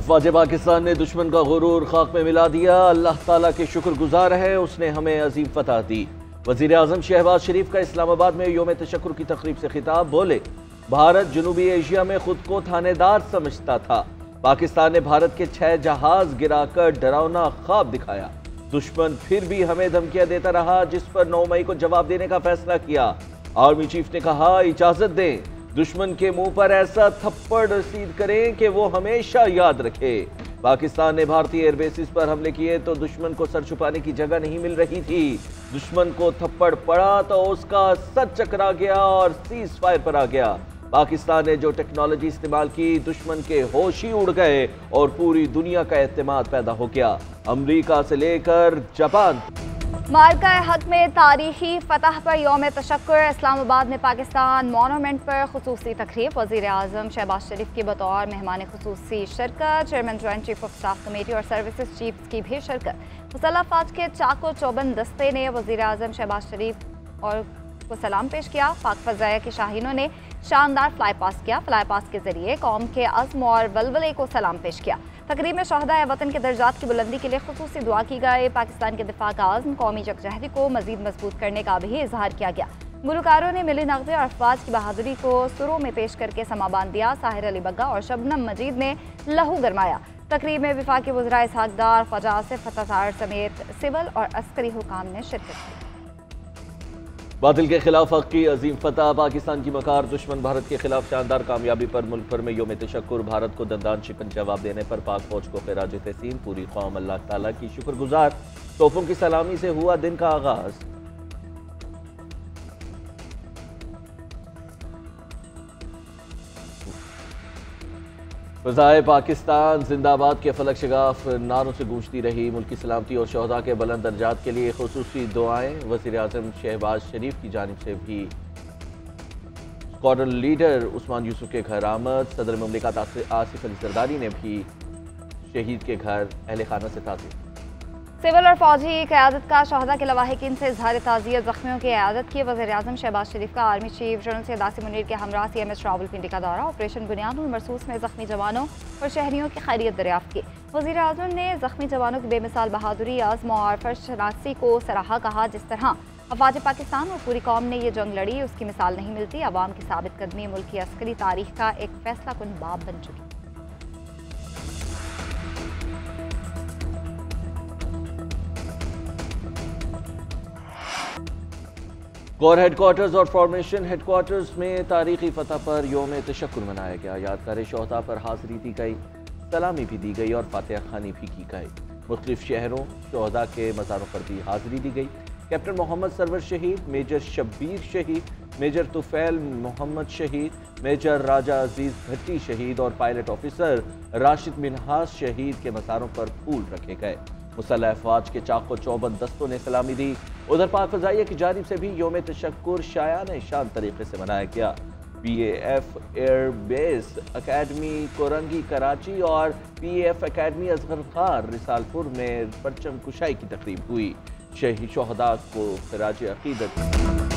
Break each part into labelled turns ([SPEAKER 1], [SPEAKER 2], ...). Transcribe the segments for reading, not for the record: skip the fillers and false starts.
[SPEAKER 1] अफवाज पाकिस्तान ने दुश्मन का गुरूर खाक में मिला दिया। अल्लाह ताला के शुक्रगुजार है, उसने हमें अजीम फतह दी। वजीर आजम शहबाज शरीफ का इस्लामाबाद में योम तशक्कुर की तकरीब से खिताब। बोले, भारत जनूबी एशिया में खुद को थानेदार समझता था। पाकिस्तान ने भारत के 6 जहाज गिराकर डरावना ख्वाब दिखाया। दुश्मन फिर भी हमें धमकियां देता रहा, जिस पर 9 मई को जवाब देने का फैसला किया। आर्मी चीफ ने कहा, इजाजत दें, दुश्मन के मुंह पर ऐसा थप्पड़ रसीद करें कि वो हमेशा याद रखे। पाकिस्तान ने भारतीय एयरबेसिस पर हमले किए तो दुश्मन को सर छुपाने की जगह नहीं मिल रही थी। दुश्मन को थप्पड़ पड़ा तो उसका सर चकरा गया और सीज फायर पर आ गया। पाकिस्तान ने जो टेक्नोलॉजी इस्तेमाल की, दुश्मन के होश ही उड़ गए और पूरी दुनिया का एतमाद पैदा हो गया, अमरीका से लेकर जापान।
[SPEAKER 2] मार्का हक में तारीखी फतह पर योम तशक्कुर। इस्लामाबाद में पाकिस्तान मोनूमेंट पर खुसूसी तकरीब। वज़ीर आज़म शहबाज शरीफ की बतौर मेहमान खुसूसी शिरकत। Chairman joint chief of staff committee और सर्विसेज चीफ्स की भी शिरकत। मुसल्लह अफवाज के चाको चौबंद दस्ते ने वज़ीर आज़म शहबाज शरीफ और को सलाम पेश किया। पाक फ़ज़ाया के शाहीनों ने शानदार फ्लाई पास किया। फ्लाई पास के जरिए कौम के अज़्म और वलवले को सलाम पेश किया। तकरीब में शहदाए वतन के दर्जात की बुलंदी के लिए खुसूसी दुआ की गई। पाकिस्तान के दिफा का आज़्म, कौमी यकजहती को मज़ीद मजबूत करने का भी इजहार किया गया। गुलकारों ने मिली नग़मे और अफवाज की बहादुरी को सुरों में पेश करके समा बांध दिया। साहिर अली बग्गा और शबनम मजीद ने लहू गरमाया। तकरीब में वफाकी वज़रा इसहाक डार, ख्वाजा आसिफ फताह समेत सिविल और अस्करी हुकाम ने शिरकत की।
[SPEAKER 1] बातिल के खिलाफ हक की अजीम फतह। पाकिस्तान की मकार दुश्मन भारत के खिलाफ शानदार कामयाबी पर मुल्क भर में योम तशक्कुर। भारत को दंदान शिकन जवाब देने पर पाक फौज को खिराज तहसीन। पूरी कौम अल्लाह ताला की शुक्रगुजार। तोपों की सलामी से हुआ दिन का आगाज। फ़ज़ाए पाकिस्तान जिंदाबाद के फलक शगाफ नारों से गूंजती रही। मुल्क की सलामती और शहदा के बुलंद दर्जात के लिए खुसूसी दुआएं। वज़ीर आज़म शहबाज शरीफ की जानिब से भी स्क्वाड्रन लीडर उस्मान यूसुफ के घर आमद। सदर मुमलिकत आसिफ अली जरदारी ने भी शहीद के घर अहले खाना से ताज़ियत।
[SPEAKER 2] सिविल और फौजी क़यादत का शहदा के लवाहिकीन से इजहार ताज़ियत। ज़ख्मियों की क़यादत की। वज़ीर आज़म शहबाज शरीफ का army chief general Syed Asim Munir के हमरा CMS रावलपिंडी का दौरा। ऑपरेशन बुनियादुल मरसूस में ज़ख्मी जवानों और शहरियों की खैरियत दरियाफ्त की। वज़ीर आज़म ने ज़ख्मी जवानों की बेमिसाल बहादुरी, आज़्म और फर्ज शनासी को सराहा। कहा, जिस तरह अफवाज पाकिस्तान और पूरी कौम ने ये जंग लड़ी, उसकी मिसाल नहीं मिलती। अवाम की साबित कदमी मुल्क की अस्करी तारीख का एक फैसला कुन बाब बन चुकी।
[SPEAKER 1] कोर हेडक्वार्टर्स और फॉर्मेशन हेडक्वार्टर्स में तारीखी फतह पर योम तशक्कुर मनाया गया। यादगार शहदा पर हाजिरी दी गई, सलामी भी दी गई और फातिहा खानी भी की गई। मुख्तलिफ शहरों शहदा के मज़ारों पर भी हाजिरी दी गई। कैप्टन मोहम्मद सरवर शहीद, मेजर शब्बीर शहीद, मेजर तुफैल मोहम्मद शहीद, मेजर राजा अजीज भट्टी शहीद और पायलट ऑफिसर राशिद मिनहास शहीद के मज़ारों पर फूल रखे गए। मुसल्लह अफवाज के चाको चौबंद दस्तों ने सलामी दी। उधर पाक फ़ज़ाइया की जानिब से भी योम तशक्कुर शायान शान तरीके से मनाया गया। PAF airbase academy Korangi Karachi और PAF अकेडमी असगर खान रिसालपुर में परचम कुशाई की तकरीब हुई। शहीद शहदा को खिराज अकीदत।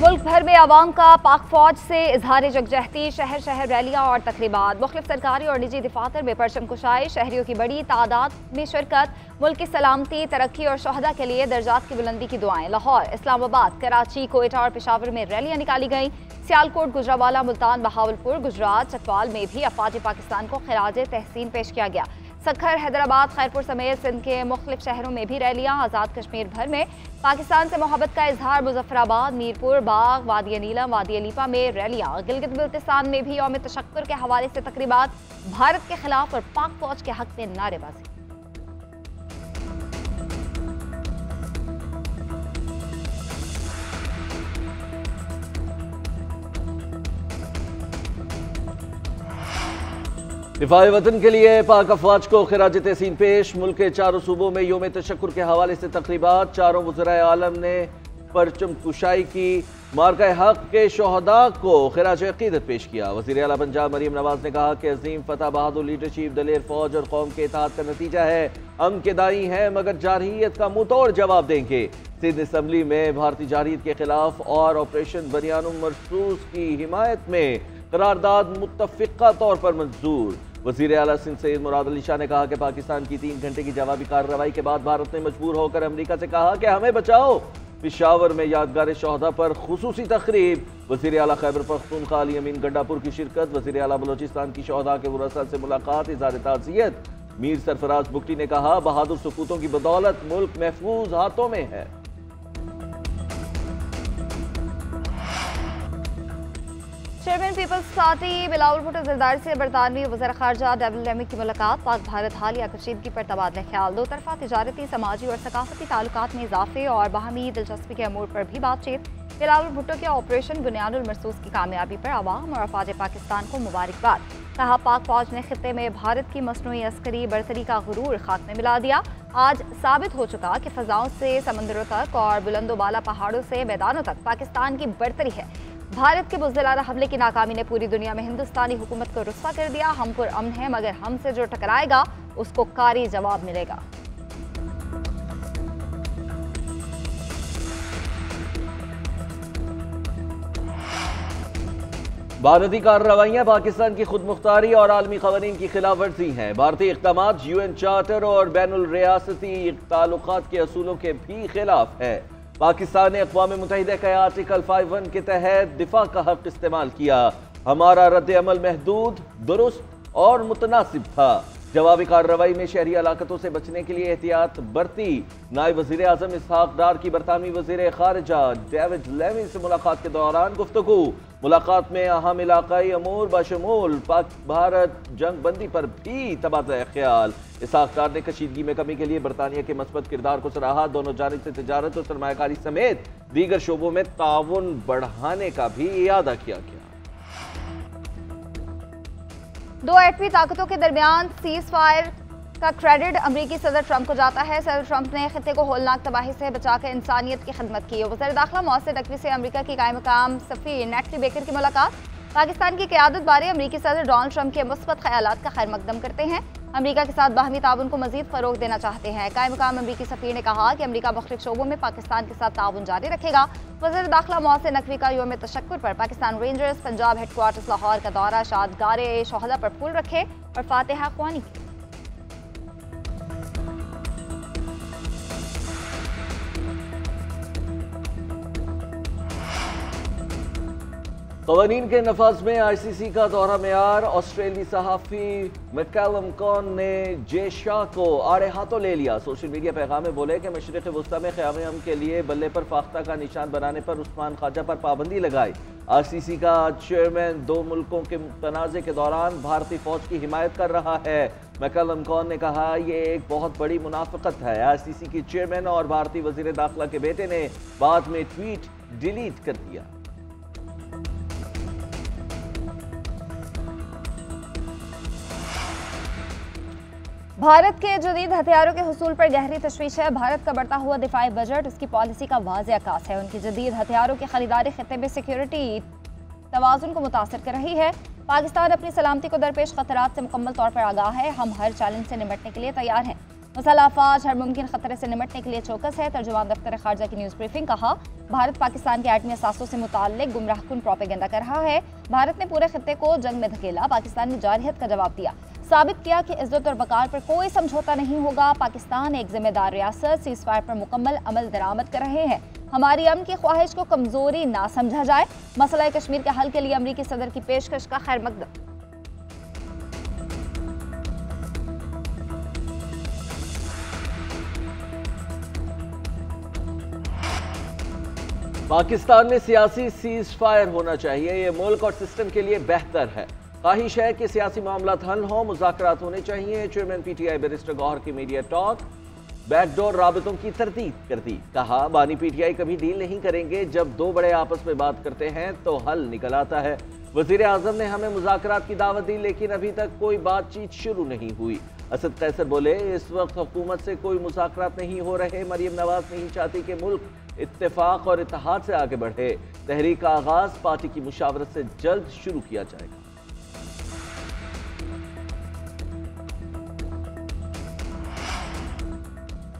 [SPEAKER 2] मुल्क भर में आवाम का पाक फौज से इजहार यकजहती। शहर शहर रैलियाँ और तकरीबात। मुख्तलिफ सरकारी और निजी दफातर में परचम कुशाई। शहरियों की बड़ी तादाद में शिरकत। मुल्क की सलामती, तरक्की और शहदा के लिए दर्जात की बुलंदी की दुआएं। लाहौर, इस्लामाबाद, कराची, कोयटा और पेशावर में रैलियाँ निकाली गईं। सियालकोट, गुजरावाला, मुल्तान, बहावलपुर, गुजरात, चकवाल में भी अफवाज पाकिस्तान को खिराज तहसीन पेश किया गया। सखर, हैदराबाद, खैरपुर समेत सिंध के मुख्तलिफ शहरों में भी रैलियाँ। आज़ाद कश्मीर भर में पाकिस्तान से मोहब्बत का इजहार। मुजफ्फराबाद, मीरपुर, बाग, वादी नीलम, वादी लीपा में रैलियाँ। गिलगित बिल्तिस्तान में भी यौम तशक्कुर के हवाले से तकरीबात। भारत के खिलाफ और पाक फौज के हक में नारेबाजी।
[SPEAKER 1] दिफाए वतन के लिए पाक अफवाज को खिराज तहसीन पेश। मुल्क के चारों सूबों में योम तशक्कुर के हवाले से तकरीबात। चारों वज़राए आलम ने परचम कुशाई की। मार्का हक के शहदा को खिराज अकीदत पेश किया। वज़ीर आला पंजाब मरीम नवाज ने कहा कि अजीम फतह, बहादुर लीडरशिप, दलेर फौज और कौम के इत्तेहाद का नतीजा है। हम के दाई हैं मगर जारहियत का मुंह तोड़ जवाब देंगे। सिंध असम्बली में भारतीय जारहियत के खिलाफ और ऑपरेशन बुनियादुल मरसूस की हिमायत में करारदाद मुत्तफ़िक़ा तौर पर मंजूर। वज़ीर आला सिंध सैयद मुराद अली शाह ने कहा कि पाकिस्तान की 3 घंटे की जवाबी कार्रवाई के बाद भारत ने मजबूर होकर अमेरिका से कहा कि हमें बचाओ। पिशावर में यादगार शोहदा पर खुसूसी तकरीब, वज़ीर आला खैबर पख्तूनख्वा अली अमीन गंडापुर की शिरकत, वज़ीर आला बलोचिस्तान की शोहदा के वरसा से मुलाकात, इज़हार ताज़ियत। मीर सरफराज बुगटी ने कहा बहादुर सपूतों की बदौलत मुल्क महफूज हाथों में है।
[SPEAKER 2] Chairman Peoples Party Bilawal Bhutto Zardari से बरतानवी वज़ीर ख़ारजा डेविड लेमी की मुलाकात, पाक भारत हालिया कशीदगी पर तबादला ख्याल, दो तरफा तिजारती, समाजी और सकाफती ताल्लुकात में इजाफे और बाहमी दिलचस्पी के अमूर पर भी बातचीत। बिलावल भुट्टो के ऑपरेशन बुनियादुल मरसूस की कामयाबी पर अवाम और अफवाज पाकिस्तान को मुबारकबाद, कहा पाक फौज ने खित्ते में भारत की मसनूई अस्करी बरतरी का गुरूर खाक में मिला दिया। आज साबित हो चुका कि फ़ज़ाओं से समंदरों तक और बुलंदोबाला पहाड़ों से मैदानों तक पाकिस्तान की बरतरी है। भारत के बुज़दिलाना हमले की नाकामी ने पूरी दुनिया में हिंदुस्तानी हुकूमत को रुस्वा कर दिया। हम पुरअमन हैं मगर हमसे जो टकराएगा उसको कारी जवाब मिलेगा।
[SPEAKER 1] भारतीय कार्रवाइयां पाकिस्तान की खुद मुख्तारी और आलमी क़वानीन की खिलाफ वर्जी हैं। भारतीय इक़दामात यूएन चार्टर और बैनुल रियासती ताल्लुकात के असूलों के भी खिलाफ है। पाकिस्तान ने अक़वाम मुत्तहिदा के आर्टिकल 51 के तहत दिफा का हक इस्तेमाल किया। हमारा रद्द अमल महदूद, दुरुस्त और मुतनासिब था। जवाबी कार्रवाई में शहरी हलाकतों से बचने के लिए एहतियात बरती। नायब वज़ीर आज़म इसहाक डार की बरतानवी वज़ीर ख़ारिजा डेविड लेमी से मुलाकात के दौरान गुफ्तगू। मुलाकात में अहम इलाकाई अमूर बशमूल पाक भारत जंग बंदी पर भी तबादला ख्याल। इसहाक डार ने कशीदगी में कमी के लिए बरतानिया के मस्बत किरदार को सराहा। दोनों जानिब से तिजारत और सरमायाकारी समेत दीगर शोबों में ताउन बढ़ाने का भी इरादा किया गया।
[SPEAKER 2] दो एटमी ताकतों के दरमियान सीज फायर का क्रेडिट अमरीकी सदर ट्रंप को जाता है। सदर ट्रंप ने खित्ते को होलनाक तबाही से बचाकर इंसानियत की खिदमत की। वज़ीर दाखिला मौसर नकवी से अमरीका की कायम मकाम सफ़ीर नेटली बेकर की मुलाकात, पाकिस्तान की क़यादत बारे अमरीकी सदर डोनाल्ड ट्रंप के मुस्बत ख़यालात का खैर मकदम करते हैं। अमरीका के साथ बाहमी ताउन को मज़ीद फ़रोग़ देना चाहते हैं। कायम मकाम अमरीकी सफ़ीर ने कहा कि अमरीका मुख्तलिफ़ शोबों में पाकिस्तान के साथ ताउन जारी रखेगा। वज़ीर दाखिला मौसर नकवी का यौम तशक्कुर पर पाकिस्तान रेंजर्स पंजाब हेडक्वार्टर्स लाहौर का दौरा, शादगारे शोहदा पर फूल रखे और फातिहा ख्वानी की।
[SPEAKER 1] क़वानीन के नफाज में ICC का दौरा मेयार, ऑस्ट्रेलियाई सहाफ़ी मैकलम कॉन ने जे शाह को आड़े हाथों ले लिया। सोशल मीडिया पैगाम में बोले कि मशरिक़ वस्ता में क़याम अमन के लिए बल्ले पर फाख्ता का निशान बनाने पर उस्मान ख्वाजा पर पाबंदी लगाई। ICC का चेयरमैन दो मुल्कों के तनाज़े के दौरान भारतीय फ़ौज की हिमायत कर रहा है। मैकलम कॉन ने कहा यह एक बहुत बड़ी मुनाफ़िक़त है। ICC की चेयरमैन और भारतीय वज़ीर दाखिला के बेटे ने बाद में ट्वीट डिलीट कर दिया।
[SPEAKER 2] भारत के जदीद हथियारों के हुसूल पर गहरी तशवीश है। भारत का बढ़ता हुआ दिफाई बजट उसकी पॉलिसी का वाज़ेह अक्कास है। उनकी जदीद हथियारों की खरीदारी खित्ते में सिक्योरिटी तवाज़ुन को मुतासर कर रही है। पाकिस्तान अपनी सलामती को दरपेश खतरात से मुकम्मल तौर पर आगाह है। हम हर चैलेंज से निमटने के लिए तैयार हैं। मुसल्लह अफ़वाज हर मुमकिन खतरे से निमटने के लिए चौकस है। तर्जुमान दफ्तर खारजा की न्यूज़ ब्रीफिंग, कहा भारत पाकिस्तान के एटमी असासों से मुताल्लिक गुमराहकुन प्रोपेगेंडा कर रहा है। भारत ने पूरे खित्ते को जंग में धकेला, पाकिस्तान ने जारहियत का जवाब दिया, साबित किया कि इज्जत और वक़ार पर कोई समझौता नहीं होगा। पाकिस्तान एक जिम्मेदार रियासत सीज़ फायर पर मुकम्मल अमल दरामद कर रहे हैं। हमारी अमन की ख्वाहिश को कमज़ोरी ना समझा जाए। मसला कश्मीर के हल के लिए अमरीकी सदर की पेशकश का खैर मकदम।
[SPEAKER 1] पाकिस्तान में सियासी सीज फायर होना चाहिए। ये मुल्क और सिस्टम के लिए बेहतर है। ख्वाहिश है कि सियासी मामला हल हो, मुज़ाकरात होने चाहिए। चेयरमैन PTI बैरिस्टर गौहर की मीडिया टॉक, बैकडोर राबितों की तरदीद कर दी। कहा बानी PTI कभी डील नहीं करेंगे। जब दो बड़े आपस में बात करते हैं तो हल निकल आता है। वज़ीर आज़म ने हमें मुज़ाकरात की दावत दी लेकिन अभी तक कोई बातचीत शुरू नहीं हुई। असद कैसर बोले इस वक्त हुकूमत से कोई मुज़ाकरात नहीं हो रहे। मरियम नवाज नहीं चाहती कि मुल्क इत्तेफाक और इत्तेहाद से आगे बढ़े। तहरीक का आगाज पार्टी की मुशावरत से जल्द शुरू किया जाएगा।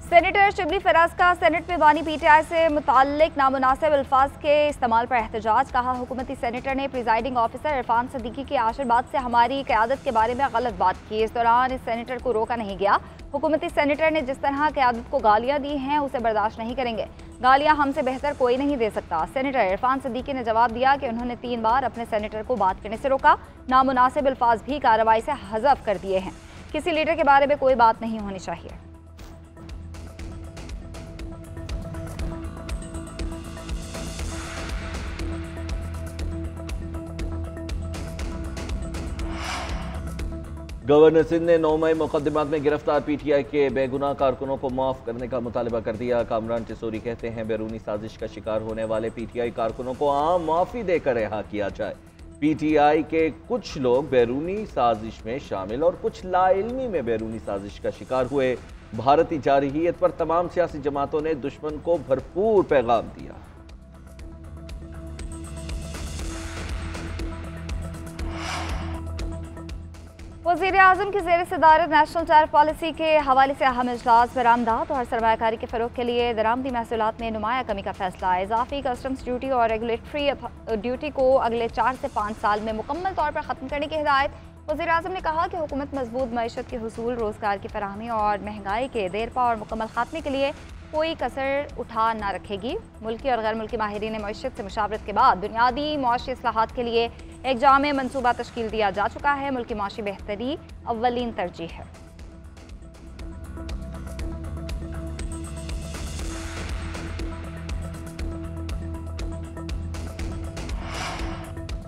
[SPEAKER 2] सेनेटर शिबली फराज का सेनेट में बानी PTI से मुताल्लिक नामुनासिब अल्फाज के इस्तेमाल पर एहतजाज। कहा, हुकूमती सेनेटर ने प्रिजाइडिंग ऑफिसर इरफान सदीकी की आशीर्वाद से हमारी क़यादत के बारे में गलत बात की। इस दौरान इस सेनेटर को रोका नहीं गया। हुकूमती सेनेटर ने जिस तरह क़यादत को गालियाँ दी हैं उसे बर्दाश्त नहीं करेंगे। गालियाँ हमसे बेहतर कोई नहीं दे सकता। सेनेटर इरफान सदीकी ने जवाब दिया कि उन्होंने 3 बार अपने सेनेटर को बात करने से रोका। नामुनासिब अल्फाज भी कार्रवाई से हज़फ कर दिए हैं। किसी लीडर के बारे में कोई बात नहीं होनी चाहिए।
[SPEAKER 1] गवर्नर सिंध ने 9 मई मुकदमात में गिरफ्तार PTI के बेगुनाह कारकुनों को माफ करने का मुतालबा कर दिया। कामरान टिसोरी कहते हैं, बैरूनी साजिश का शिकार होने वाले PTI कारकुनों को आम माफी देकर रिहा किया जाए। PTI के कुछ लोग बैरूनी साजिश में शामिल और कुछ लाइल्मी में बैरूनी साजिश का शिकार हुए। भारतीय जारहियत पर तमाम सियासी जमातों ने दुश्मन को भरपूर पैगाम दिया।
[SPEAKER 2] वज़ीर-ए-आज़म की ज़ेर सदारत नेशनल टैरिफ पॉलिसी के हवाले से अहम इजलास। बरामदात और सरमायाकारी के फ़रोग़ के लिए दरामदी महसूलात में नुमाया कमी का फैसला। इजाफी कस्टम्स ड्यूटी और रेगुलेटरी ड्यूटी को अगले 4 से 5 साल में मुकम्मल तौर पर ख़त्म करने की हिदायत। वज़ीर-ए-आज़म ने कहा कि हुकूमत मजबूत मईशत के हुसूल, रोज़गार की फराहमी और महंगाई के देरपा और मुकम्मल खात्मे के लिए कोई कसर उठा न रखेगी। मुल्की और गैर मुल्की माहिरीन मईशत से मुशावरत के बाद बुनियादी मुआशी इस्लाहात के लिए एक जामे मनसूबा तश्कील दिया जा चुका है। मुल्की माशी बेहतरी अव्वलीन तरजीह है।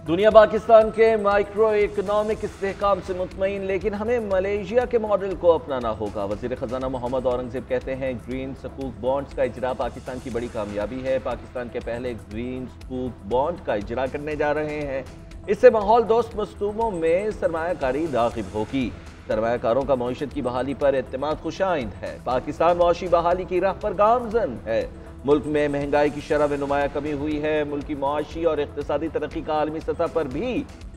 [SPEAKER 1] दुनिया पाकिस्तान के माइक्रो इकोनॉमिक इस्तेहकाम से मुतमईन, लेकिन हमें मलेशिया के मॉडल को अपनाना होगा। वज़ीर ख़जाना मोहम्मद औरंगज़ेब कहते हैं, ग्रीन सकूक बॉन्ड्स का इजरा पाकिस्तान की बड़ी कामयाबी है। पाकिस्तान के पहले ग्रीन सकूक बॉन्ड का इजरा करने जा रहे हैं। इससे माहौल दोस्त मस्तूबों में सरमायाकारी राग़िब होगी। सरमायाकारों का मईशत की बहाली पर एतमाद खुशाइंद है। पाकिस्तान मुआशी बहाली की राह पर गामज़न है। मुल्क में महंगाई की शरह में नुमाया कमी हुई है। मुल्क की मुआशी और इक़्तिसादी तरक्की का आलमी सतह पर भी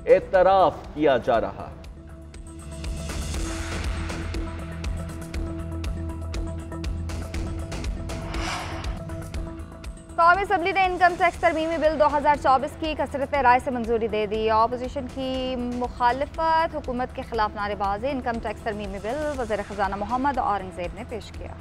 [SPEAKER 1] एतराफ़ किया जा रहा है।
[SPEAKER 2] कौमी असम्बली ने इनकम टैक्स तरमीमी बिल 2024 की कसरत राय से मंजूरी दे दी। अपोजिशन की मुखालिफत, हुकूमत के खिलाफ नारेबाजी। इनकम टैक्स तरमीमी बिल वज़ीर ख़जाना मोहम्मद औरंगज़ेब ने पेश किया।